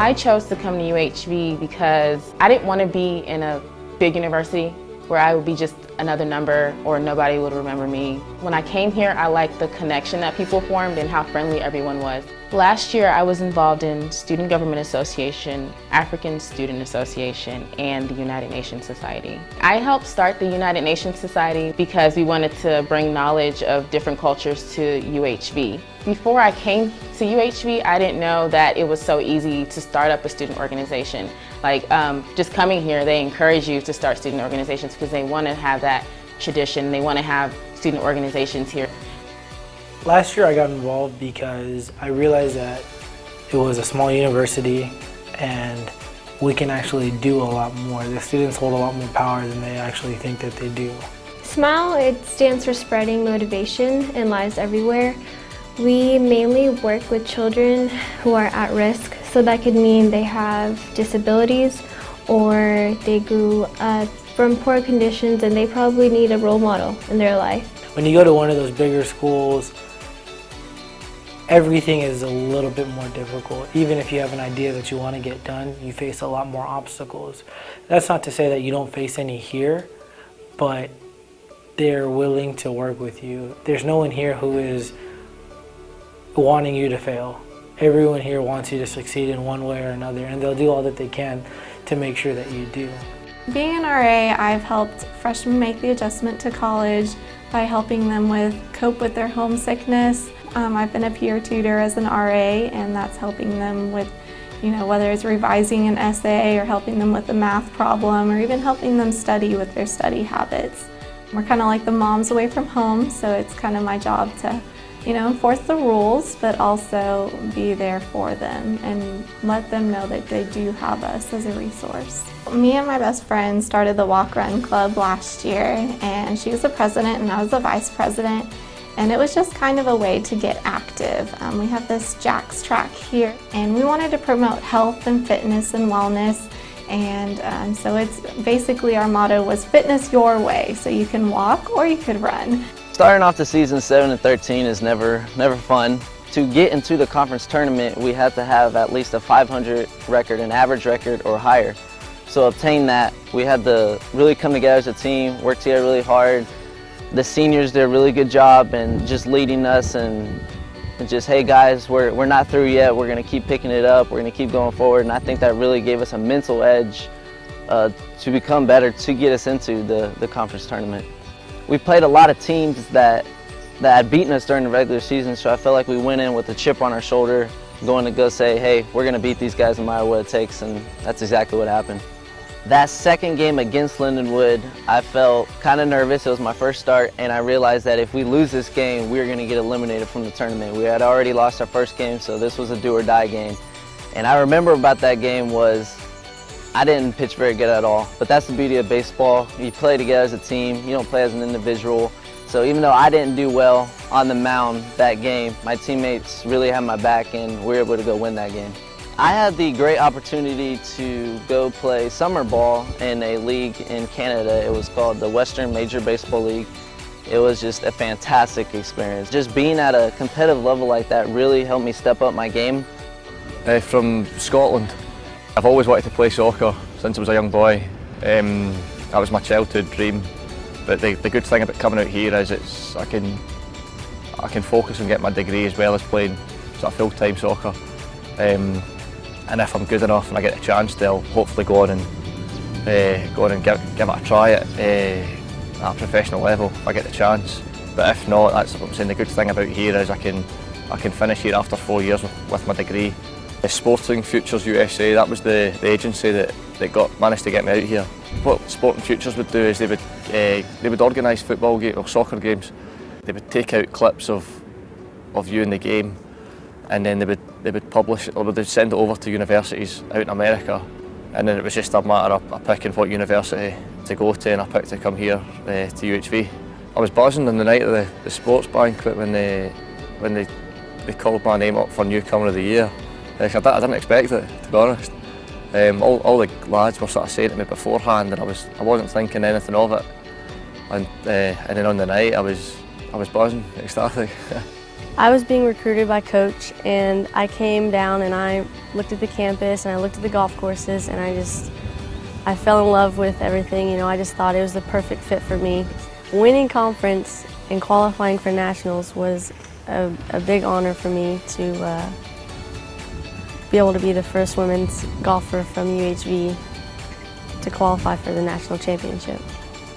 I chose to come to UHV because I didn't want to be in a big university where I would be just another number or nobody would remember me. When I came here, I liked the connection that people formed and how friendly everyone was. Last year, I was involved in Student Government Association, African Student Association, and the United Nations Society. I helped start the United Nations Society because we wanted to bring knowledge of different cultures to UHV. Before I came to UHV, I didn't know that it was so easy to start up a student organization. Like just coming here, they encourage you to start student organizations because they want to have that tradition. They want to have student organizations here. Last year I got involved because I realized that it was a small university and we can actually do a lot more. The students hold a lot more power than they actually think that they do. SMILE, it stands for Spreading Motivation and Lives Everywhere. We mainly work with children who are at risk, so that could mean they have disabilities or they grew up from poor conditions and they probably need a role model in their life. When you go to one of those bigger schools, everything is a little bit more difficult. Even if you have an idea that you want to get done, you face a lot more obstacles. That's not to say that you don't face any here, but they're willing to work with you. There's no one here who is wanting you to fail. Everyone here wants you to succeed in one way or another, and they'll do all that they can to make sure that you do. Being an RA, I've helped freshmen make the adjustment to college by helping them cope with their homesickness. I've been a peer tutor as an RA, and that's helping them with, whether it's revising an essay or helping them with a math problem or even helping them study with their study habits. We're kind of like the moms away from home, so it's kind of my job to enforce the rules, but also be there for them and let them know that they do have us as a resource. Me and my best friend started the Walk Run Club last year, and she was the president and I was the vice president, and it was just kind of a way to get active. We have this Jack's track here, and we wanted to promote health and fitness and wellness, and so it's basically our motto was fitness your way, so you can walk or you could run. Starting off the season 7-13 is never fun. To get into the conference tournament, we had to have at least a 500 record, an average record or higher. So obtain that, we had to really come together as a team, work together really hard. The seniors did a really good job and just leading us and just, hey guys, we're not through yet, we're gonna keep picking it up, we're gonna keep going forward, and I think that really gave us a mental edge to become better, to get us into the conference tournament. We played a lot of teams that had beaten us during the regular season, so I felt like we went in with a chip on our shoulder, going to go say, hey, we're going to beat these guys no matter what it takes, and that's exactly what happened. That second game against Lindenwood, I felt kind of nervous. It was my first start, and I realized that if we lose this game, we were going to get eliminated from the tournament. We had already lost our first game, so this was a do-or-die game. And I remember about that game was I didn't pitch very good at all, but that's the beauty of baseball. You play together as a team, you don't play as an individual. So even though I didn't do well on the mound that game, my teammates really had my back and we were able to go win that game. I had the great opportunity to go play summer ball in a league in Canada. It was called the Western Major Baseball League. It was just a fantastic experience. Just being at a competitive level like that really helped me step up my game. From Scotland. I've always wanted to play soccer since I was a young boy. That was my childhood dream. But the good thing about coming out here is I can focus on getting my degree as well as playing sort of full-time soccer. And if I'm good enough and I get a chance, to, I'll hopefully go on and give it a try at a professional level if I get the chance. But if not, that's what I'm saying. The good thing about here is I can finish here after 4 years with my degree. Sporting Futures USA, that was the agency that managed to get me out here. What Sporting Futures would do is they would organise football games or soccer games. They would take out clips of you in the game, and then they would publish it, or they'd send it over to universities out in America, and then it was just a matter of picking what university to go to, and I picked to come here to UHV. I was buzzing on the night of the sports banquet when they called my name up for Newcomer of the Year. I didn't expect it, to be honest. All the lads were sort of saying to me beforehand, and I wasn't thinking anything of it. And then on the night, I was buzzing, ecstatic. I was being recruited by Coach, and I came down and I looked at the campus and I looked at the golf courses, and I fell in love with everything. You know, I just thought it was the perfect fit for me. Winning conference and qualifying for nationals was a big honor for me to be able to be the first women's golfer from UHV to qualify for the national championship.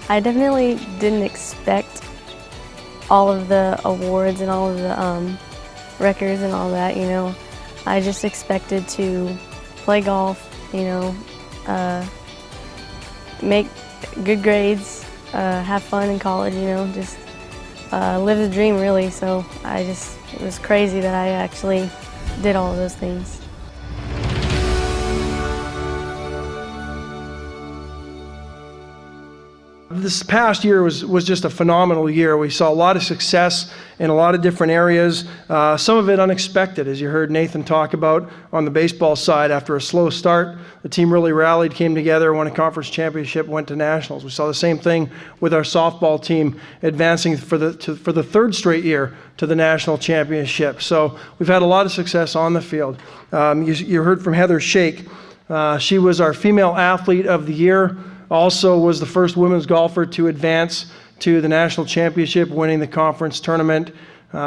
I definitely didn't expect all of the awards and all of the records and all that, you know. I just expected to play golf, you know, make good grades, have fun in college, you know, just live the dream really. So it was crazy that I actually did all of those things. This past year was just a phenomenal year. We saw a lot of success in a lot of different areas, some of it unexpected, as you heard Nathan talk about on the baseball side. After a slow start, the team really rallied, came together, won a conference championship, went to nationals. We saw the same thing with our softball team advancing for the third straight year to the national championship. So we've had a lot of success on the field. You heard from Heather Shake. She was our female athlete of the year. Also was the first women's golfer to advance to the national championship, winning the conference tournament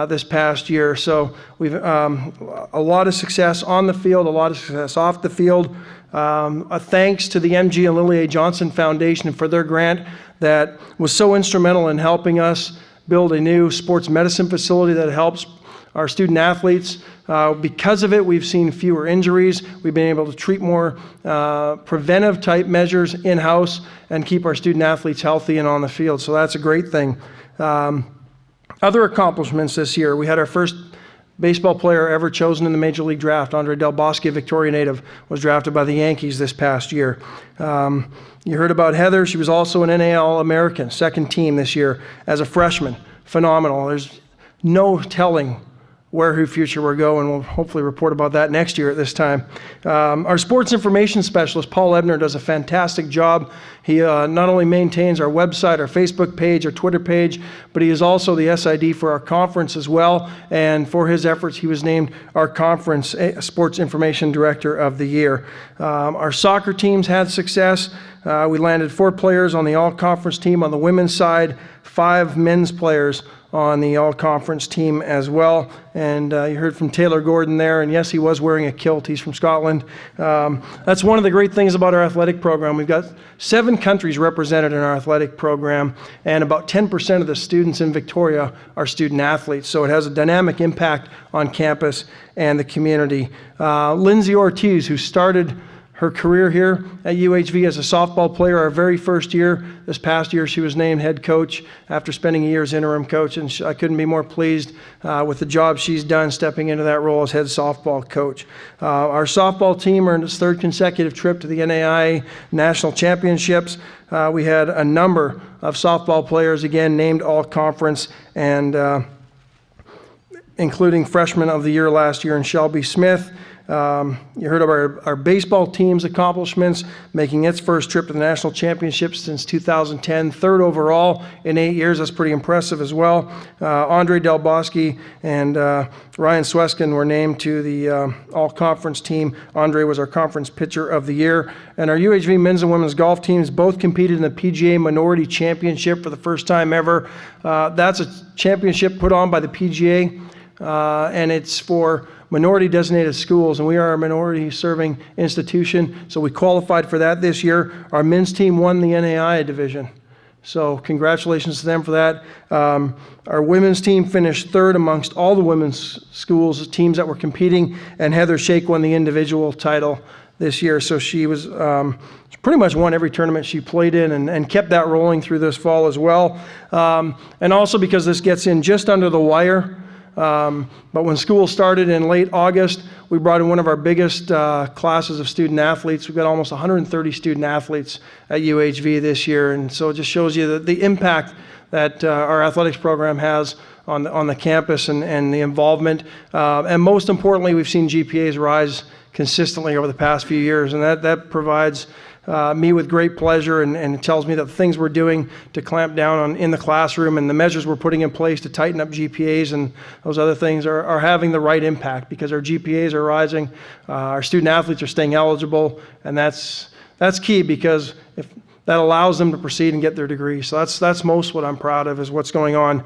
this past year. So we've a lot of success on the field, a lot of success off the field. A thanks to the MG and Lily A. Johnson Foundation for their grant that was so instrumental in helping us build a new sports medicine facility that helps our student athletes. Because of it, we've seen fewer injuries. We've been able to treat more preventive type measures in-house and keep our student athletes healthy and on the field. So that's a great thing. Other accomplishments this year, we had our first baseball player ever chosen in the Major League Draft. Andre Del Bosque, a Victoria native, was drafted by the Yankees this past year. You heard about Heather. She was also an NAL American, second team this year as a freshman. Phenomenal. There's no telling where her future will go, and we'll hopefully report about that next year at this time. Our sports information specialist, Paul Ebner, does a fantastic job. He not only maintains our website, our Facebook page, our Twitter page, but he is also the SID for our conference as well, and for his efforts, he was named our conference sports information director of the year. Our soccer teams had success. We landed 4 players on the all-conference team on the women's side, 5 men's players on the all-conference team as well. And you heard from Taylor Gordon there, and yes, he was wearing a kilt. He's from Scotland. That's one of the great things about our athletic program. We've got 7 countries represented in our athletic program, and about 10% of the students in Victoria are student athletes. So it has a dynamic impact on campus and the community. Lindsay Ortiz, who started her career here at UHV as a softball player our very first year. This past year, she was named head coach after spending a year as interim coach, and I couldn't be more pleased with the job she's done stepping into that role as head softball coach. Our softball team earned its 3rd consecutive trip to the NAIA National Championships. We had a number of softball players, again, named all-conference, and including freshman of the year last year in Shelby Smith. You heard of our baseball team's accomplishments, making its first trip to the national championship since 2010, 3rd overall in 8 years. That's pretty impressive as well. Andre Del Bosque and Ryan Sweskin were named to the all-conference team. Andre was our conference pitcher of the year. And our UHV men's and women's golf teams both competed in the PGA Minority Championship for the first time ever. That's a championship put on by the PGA, and it's for minority designated schools, and we are a minority serving institution, so we qualified for that this year. Our men's team won the NAIA division, so congratulations to them for that. Our women's team finished 3rd amongst all the women's schools, teams that were competing, and Heather Shake won the individual title this year, so she was pretty much won every tournament she played in, and kept that rolling through this fall as well. And also because this gets in just under the wire, but when school started in late August, we brought in one of our biggest classes of student athletes. We've got almost 130 student athletes at UHV this year, and so it just shows you the impact that our athletics program has on the campus and the involvement. And most importantly, we've seen GPAs rise consistently over the past few years, and that provides me with great pleasure, and it tells me that the things we're doing to clamp down in the classroom and the measures we're putting in place to tighten up GPAs and those other things are having the right impact, because our GPAs are rising, our student athletes are staying eligible, and that's key, because if that allows them to proceed and get their degree. So that's most what I'm proud of, is what's going on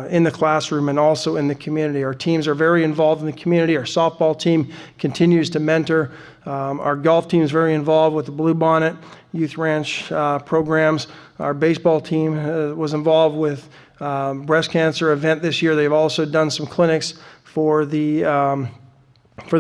in the classroom and also in the community. Our teams are very involved in the community. Our softball team continues to mentor. Our golf team is very involved with the Blue Bonnet Youth Ranch programs. Our baseball team was involved with breast cancer event this year. They've also done some clinics for the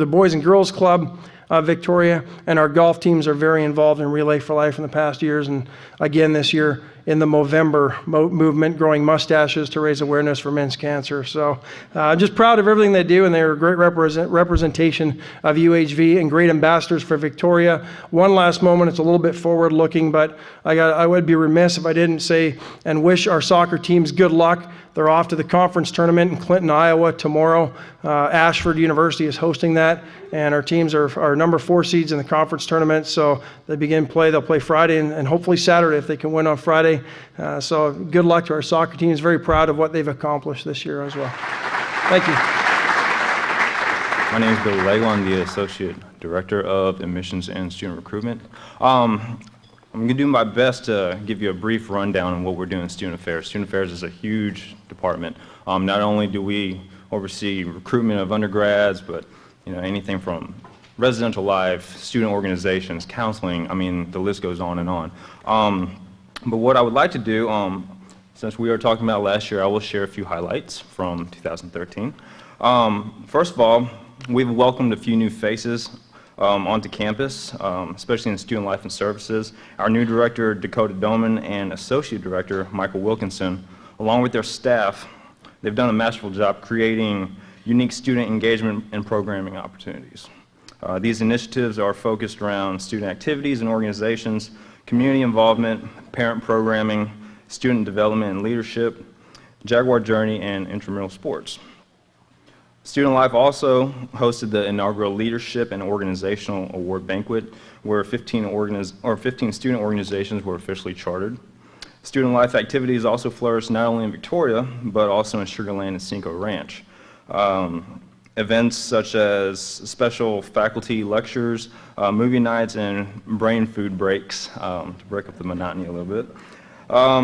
Boys and Girls Club Victoria, and our golf teams are very involved in Relay for Life in the past years, and again this year in the Movember movement, growing mustaches to raise awareness for men's cancer. So I'm just proud of everything they do, and they're a great representation of UHV and great ambassadors for Victoria. One last moment, it's a little bit forward looking, but I would be remiss if I didn't say and wish our soccer teams good luck. They're off to the conference tournament in Clinton, Iowa tomorrow. Ashford University is hosting that, and our teams are number 4 seeds in the conference tournament, so they begin play. They'll play Friday and hopefully Saturday if they can win on Friday. So good luck to our soccer teams. Very proud of what they've accomplished this year as well. Thank you. My name is Billy Lego. I'm the Associate Director of Admissions and Student Recruitment. I'm going to do my best to give you a brief rundown on what we're doing in Student Affairs. Student Affairs is a huge department. Not only do we oversee recruitment of undergrads, but anything from residential life, student organizations, counseling. I mean, the list goes on and on. But what I would like to do, since we were talking about last year, I will share a few highlights from 2013. First of all, we've welcomed a few new faces onto campus, especially in Student Life and Services. Our new director, Dakota Doman, and Associate Director, Michael Wilkinson, along with their staff, they've done a masterful job creating unique student engagement and programming opportunities. These initiatives are focused around student activities and organizations, community involvement, parent programming, student development and leadership, Jaguar Journey, and intramural sports. Student Life also hosted the inaugural Leadership and Organizational Award Banquet, where 15 student organizations were officially chartered. Student Life activities also flourished not only in Victoria, but also in Sugar Land and Cinco Ranch. Events such as special faculty lectures, movie nights, and brain food breaks to break up the monotony a little bit.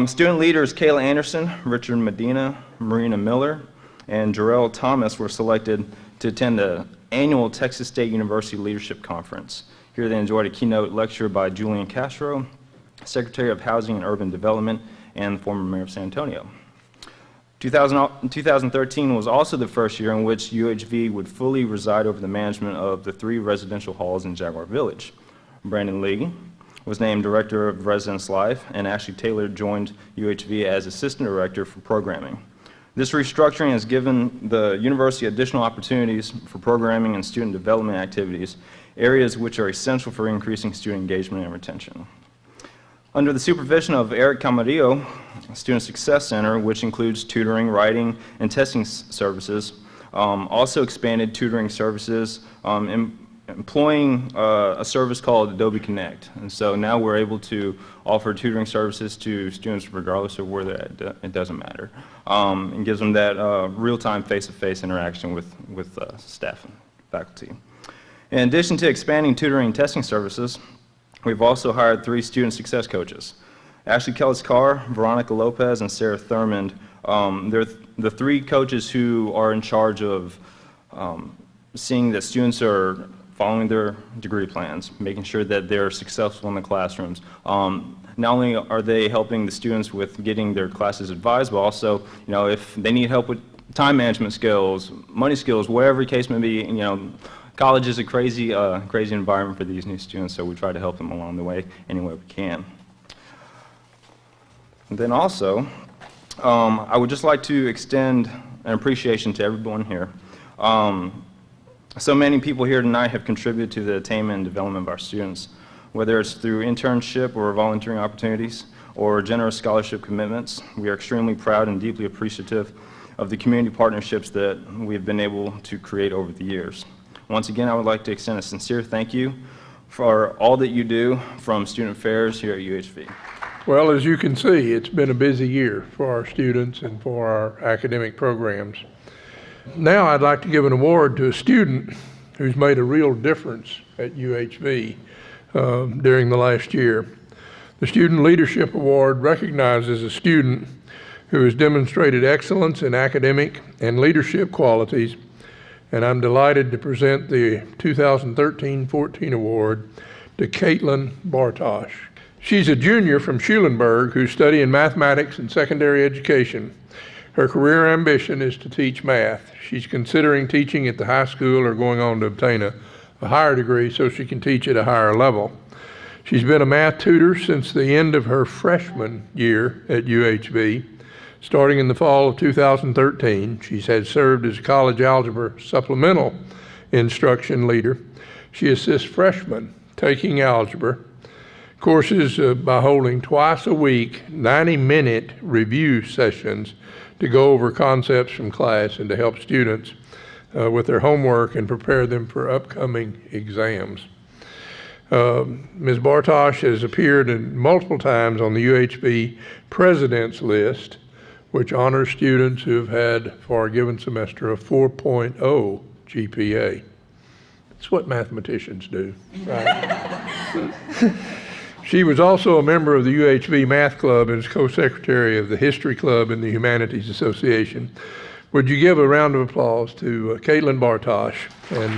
Student leaders Kayla Anderson, Richard Medina, Marina Miller, and Jarrell Thomas were selected to attend the annual Texas State University Leadership Conference. Here they enjoyed a keynote lecture by Julian Castro, Secretary of Housing and Urban Development and former Mayor of San Antonio. 2013 was also the first year in which UHV would fully reside over the management of the 3 residential halls in Jaguar Village. Brandon Lee was named Director of Residence Life, and Ashley Taylor joined UHV as Assistant Director for Programming. This restructuring has given the university additional opportunities for programming and student development activities, areas which are essential for increasing student engagement and retention. Under the supervision of Eric Camarillo, Student Success Center, which includes tutoring, writing, and testing services, also expanded tutoring services, employing a service called Adobe Connect. And so now we're able to offer tutoring services to students regardless of where they're at. It doesn't matter. It gives them that real-time face-to-face interaction with staff and faculty. In addition to expanding tutoring and testing services, we've also hired 3 student success coaches. Ashley Kellis-Carr, Veronica Lopez, and Sarah Thurmond. They're the 3 coaches who are in charge of seeing that students are following their degree plans, making sure that they're successful in the classrooms. Not only are they helping the students with getting their classes advised, but also, if they need help with time management skills, money skills, whatever the case may be, college is a crazy environment for these new students, so we try to help them along the way any way we can. And then also, I would just like to extend an appreciation to everyone here. So many people here tonight have contributed to the attainment and development of our students, whether it's through internship or volunteering opportunities or generous scholarship commitments. We are extremely proud and deeply appreciative of the community partnerships that we have been able to create over the years. Once again, I would like to extend a sincere thank you for all that you do from Student Affairs here at UHV. Well, as you can see, it's been a busy year for our students and for our academic programs. Now I'd like to give an award to a student who's made a real difference at UHV during the last year. The Student Leadership Award recognizes a student who has demonstrated excellence in academic and leadership qualities, and I'm delighted to present the 2013-14 award to Kaitlyn Bartosh. She's a junior from Schulenburg who's studying mathematics and secondary education. Her career ambition is to teach math. She's considering teaching at the high school or going on to obtain a higher degree so she can teach at a higher level. She's been a math tutor since the end of her freshman year at UHV. Starting in the fall of 2013, she's had served as a college algebra supplemental instruction leader. She assists freshmen taking algebra courses by holding twice a week 90-minute review sessions to go over concepts from class and to help students with their homework and prepare them for upcoming exams. Ms. Bartosh has appeared multiple times on the UHV President's List, which honors students who have had for a given semester a 4.0 GPA. That's what mathematicians do, right? She was also a member of the UHV Math Club and is co-secretary of the History Club and the Humanities Association. Would you give a round of applause to Kaitlyn Bartosh? And